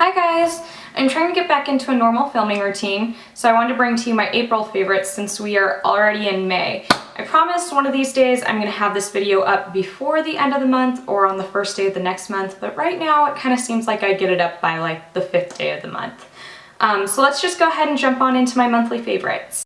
Hi guys! I'm trying to get back into a normal filming routine, so I wanted to bring to you my April favorites since we are already in May. I promised one of these days I'm going to have this video up before the end of the month or on the first day of the next month, but right now it kind of seems like I get it up by like the 5th day of the month. So let's just go ahead and jump on into my monthly favorites.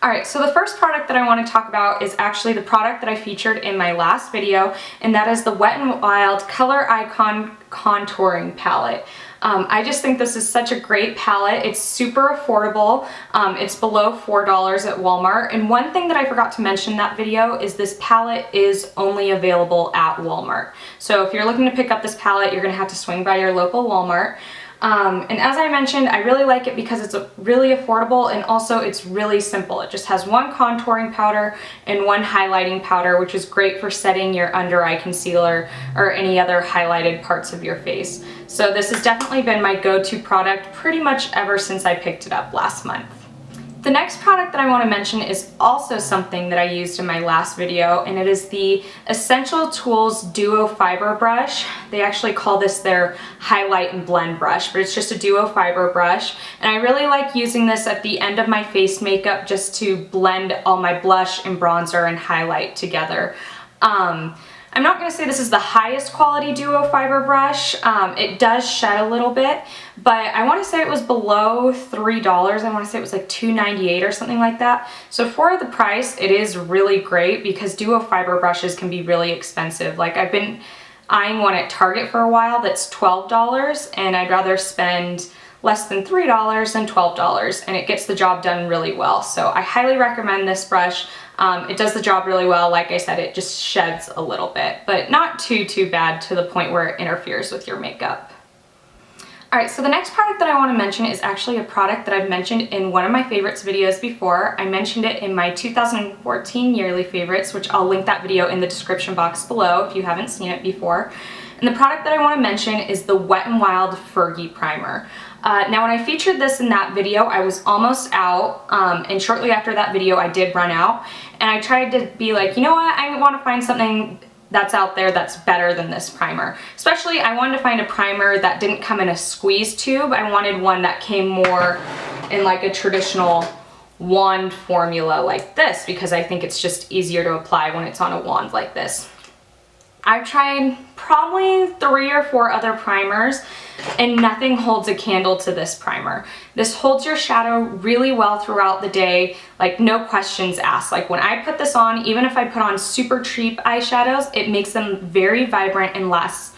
Alright, so the first product that I want to talk about is actually the product that I featured in my last video, and that is the Wet n Wild Color Icon Contouring Palette. I just think this is such a great palette. It's super affordable. It's below $4 at Walmart, and one thing that I forgot to mention in that video is this palette is only available at Walmart. So if you're looking to pick up this palette, you're going to have to swing by your local Walmart. And as I mentioned, I really like it because it's really affordable and also it's really simple. It just has one contouring powder and one highlighting powder, which is great for setting your under eye concealer or any other highlighted parts of your face. So this has definitely been my go-to product pretty much ever since I picked it up last month. The next product that I want to mention is also something that I used in my last video, and it is the Essential Tools Duo Fiber Brush. They actually call this their highlight and blend brush, but it's just a duo fiber brush, and I really like using this at the end of my face makeup just to blend all my blush and bronzer and highlight together. I'm not going to say this is the highest quality duo fiber brush. It does shed a little bit, but I want to say it was below $3. I want to say it was like $2.98 or something like that. So for the price, it is really great because duo fiber brushes can be really expensive. Like I've been eyeing one at Target for a while that's $12, and I'd rather spend less than $3 than $12, and it gets the job done really well. So I highly recommend this brush. It does the job really well. Like I said, it just sheds a little bit, but not too bad to the point where it interferes with your makeup. Alright, so the next product that I want to mention is actually a product that I've mentioned in one of my favorites videos before. I mentioned it in my 2014 yearly favorites, which I'll link that video in the description box below if you haven't seen it before. And the product that I want to mention is the Wet n Wild Fergie Primer. Now when I featured this in that video, I was almost out, and shortly after that video I did run out, and I tried to be like, you know what, I want to find something that's out there that's better than this primer. Especially I wanted to find a primer that didn't come in a squeeze tube. I wanted one that came more in like a traditional wand formula like this, because I think it's just easier to apply when it's on a wand like this. I've tried probably 3 or 4 other primers, and nothing holds a candle to this primer. This holds your shadow really well throughout the day, like no questions asked. Like when I put this on, even if I put on super cheap eyeshadows, it makes them very vibrant and lasts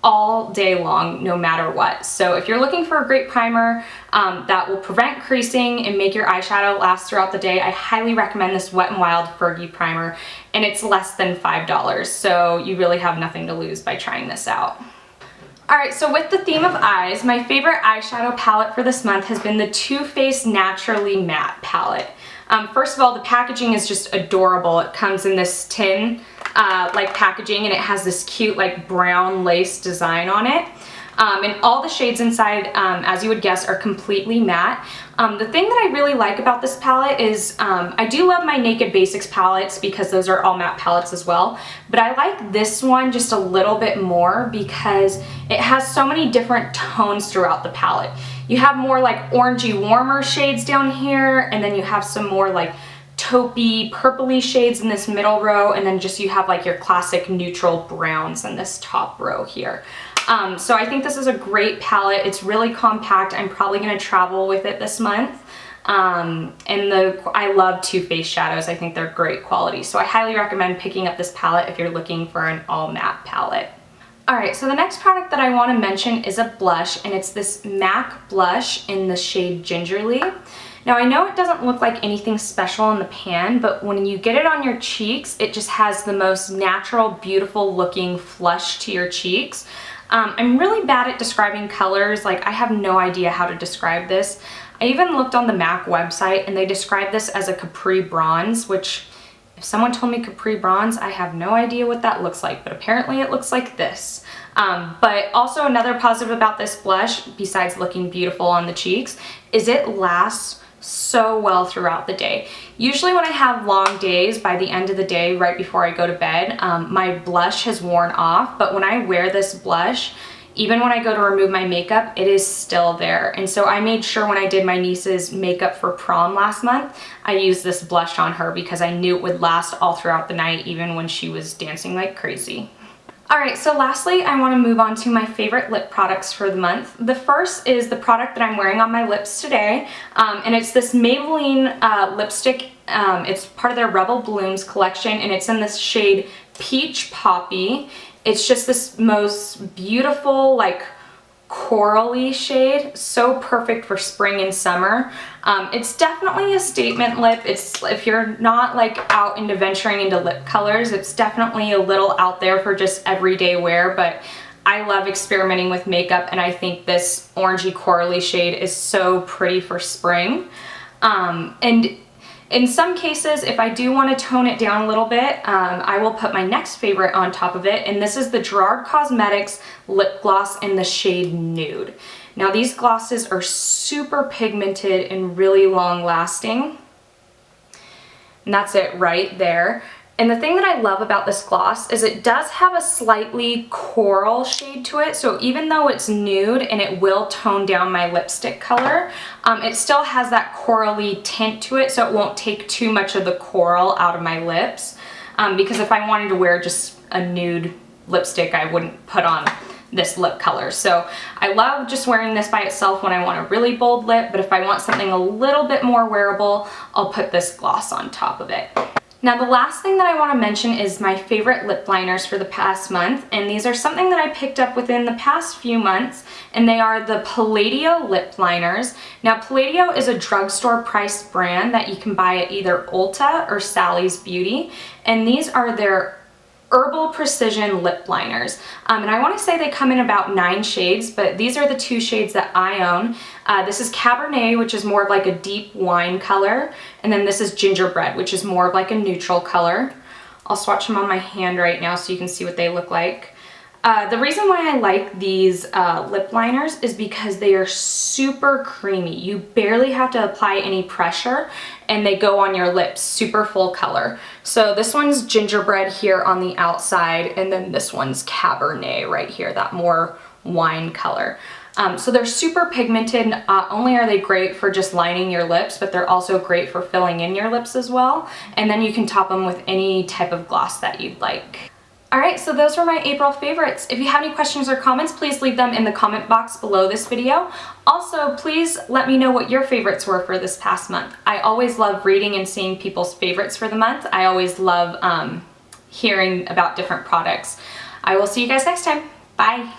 all day long no matter what. So if you're looking for a great primer that will prevent creasing and make your eyeshadow last throughout the day, I highly recommend this Wet n Wild Fergie Primer, and it's less than $5, so you really have nothing to lose by trying this out. Alright, so with the theme of eyes, my favorite eyeshadow palette for this month has been the Too Faced Naturally Matte palette. First of all, the packaging is just adorable. It comes in this tin like packaging, and it has this cute like brown lace design on it. And all the shades inside, as you would guess, are completely matte. The thing that I really like about this palette is I do love my Naked Basics palettes because those are all matte palettes as well, but I like this one just a little bit more because it has so many different tones throughout the palette. You have more like orangey warmer shades down here, and then you have some more like taupey purpley shades in this middle row, and then just you have like your classic neutral browns in this top row here. So I think this is a great palette. It's really compact. I'm probably going to travel with it this month. I love Too Faced shadows. I think they're great quality. So I highly recommend picking up this palette if you're looking for an all matte palette. Alright, so the next product that I want to mention is a blush, and it's this MAC blush in the shade Gingerly. Now I know it doesn't look like anything special in the pan, but when you get it on your cheeks, it just has the most natural, beautiful looking flush to your cheeks. I'm really bad at describing colors. Like I have no idea how to describe this. I even looked on the MAC website and they describe this as a Capri Bronze, which if someone told me Capri Bronze, I have no idea what that looks like, but apparently it looks like this. But also another positive about this blush, besides looking beautiful on the cheeks, is it lasts so well throughout the day. Usually when I have long days, by the end of the day, right before I go to bed, my blush has worn off, but when I wear this blush, even when I go to remove my makeup, it is still there. And so I made sure when I did my niece's makeup for prom last month, I used this blush on her because I knew it would last all throughout the night, even when she was dancing like crazy. Alright, so lastly, I want to move on to my favorite lip products for the month. The first is the product that I'm wearing on my lips today, and it's this Maybelline lipstick. It's part of their Rebel Blooms collection, and it's in this shade Peach Poppy. It's just this most beautiful, like, corally shade, so perfect for spring and summer. It's definitely a statement lip. It's, if you're not like out into venturing into lip colors, it's definitely a little out there for just everyday wear, but I love experimenting with makeup, and I think this orangey corally shade is so pretty for spring. And in some cases, if I do want to tone it down a little bit, I will put my next favorite on top of it, and this is the Gerard Cosmetics lip gloss in the shade Nude. Now these glosses are super pigmented and really long lasting, and that's it right there. And the thing that I love about this gloss is it does have a slightly coral shade to it, so even though it's nude and it will tone down my lipstick color, it still has that corally tint to it, so it won't take too much of the coral out of my lips, because if I wanted to wear just a nude lipstick, I wouldn't put on this lip color. So I love just wearing this by itself when I want a really bold lip, but if I want something a little bit more wearable, I'll put this gloss on top of it. Now the last thing that I want to mention is my favorite lip liners for the past month, and these are something that I picked up within the past few months, and they are the Palladio lip liners. Now Palladio is a drugstore priced brand that you can buy at either Ulta or Sally's Beauty, and these are their Herbal Precision lip liners, and I want to say they come in about 9 shades, but these are the 2 shades that I own. This is Cabernet, which is more of like a deep wine color, and then this is Gingerbread, which is more of like a neutral color. I'll swatch them on my hand right now so you can see what they look like. The reason why I like these lip liners is because they are super creamy. You barely have to apply any pressure, and they go on your lips super full color. So this one's Gingerbread here on the outside, and then this one's Cabernet right here, that more wine color. So they're super pigmented. Not only are they great for just lining your lips, but they're also great for filling in your lips as well. And then you can top them with any type of gloss that you'd like. Alright, so those were my April favorites. If you have any questions or comments, please leave them in the comment box below this video. Also, please let me know what your favorites were for this past month. I always love reading and seeing people's favorites for the month. I always love hearing about different products. I will see you guys next time. Bye!